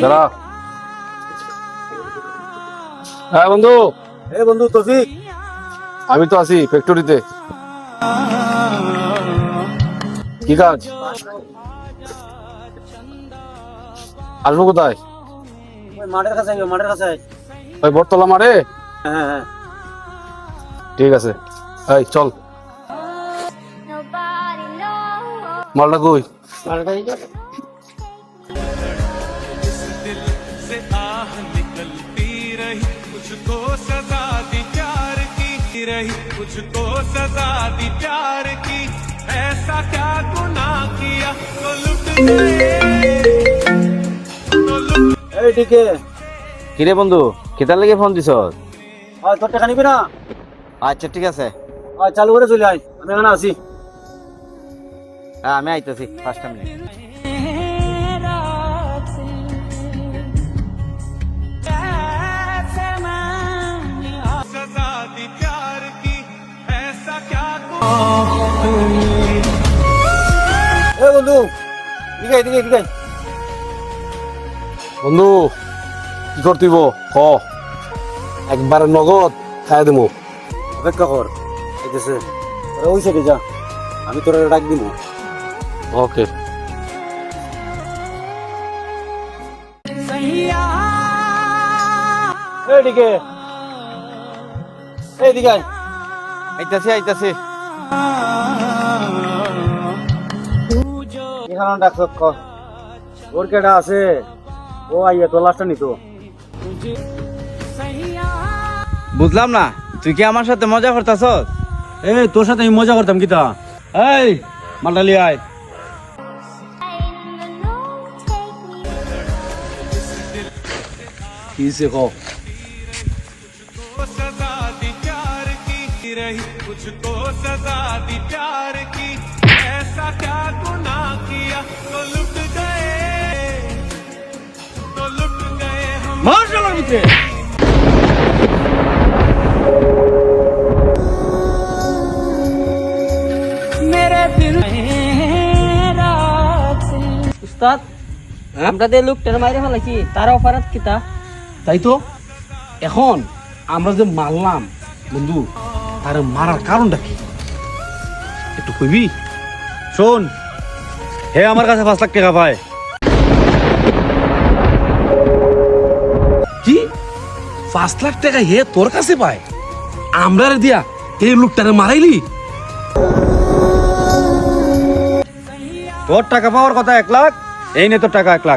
দাঁড়া। হ্যাঁ বন্ধু। বন্ধু তৌফিক, আমি তো আছি ফ্যাক্টরিতে। কি কাজ? আসবো কোথায়? ওই মাঠের কাছে আইও, মাঠের কাছে আই। ওই বটতলা মারে? হ্যাঁ হ্যাঁ। ঠিক আছে, এই চল। মালটা কই? मुझको सजा दी प्यार की ऐसा क्या गुनाह किया तो लुट गए এই ডিকে, কিরে বন্ধু, কেতার লেগে ফোন দিছ? তোর টাকা নিবি না? আচ্ছা ঠিক আছে, চালু করে চলে আয়, আমি এখানে আছি। হ্যাঁ আমি আইতেছি 5 মিনিট। सजा दी प्यार की ऐसा क्या বন্ধু, দিকে দিকে দিকে। বন্ধু কি করতিব ক, একবার নগদ খাই দেবো। অপেক্ষা কর, আইতেছে। তোরা ওই সাইডে যা, আমি তোরা ডাক দিব। ওকে। এই ডিকে, এই দিকে আয়। আইতাছি আইতাছি। এখানে ডাকছ ক, ওর কেডা আছে? ও আইয়া তো লাস্টটা নিতো। বুঝলাম না, তুই কি আমার সাথে মজা করতেছ? এই তোর সাথে আমি মজা করতাম কিতা? এই মালটালি আয়। কিসে ক? सजा दी प्यार की रही मुझको सजा दी प्यार की ऐसा क्या गुनाह किया तो लुट गए हम মাশাআল্লাহর ভিতরে উস্তাদ, আমরা যে লোকটার মাইরে ফেলাইছি তার অপরাধ কিতা? তাই তো এখন আমরা যে মারলাম বন্ধু, তার মারার কারণটা কি একটু কইবি? শোন, হে আমার কাছে 5 লাখ টাকা পায়। কি 5 লাখ টাকা হে তোর কাছে পায়? আমরা রে দিয়া এই লোকটারে মারাইলি? তোর টাকা পাওয়ার কথা 1 লাখ, এই নে তোর টাকা 1 লাখ।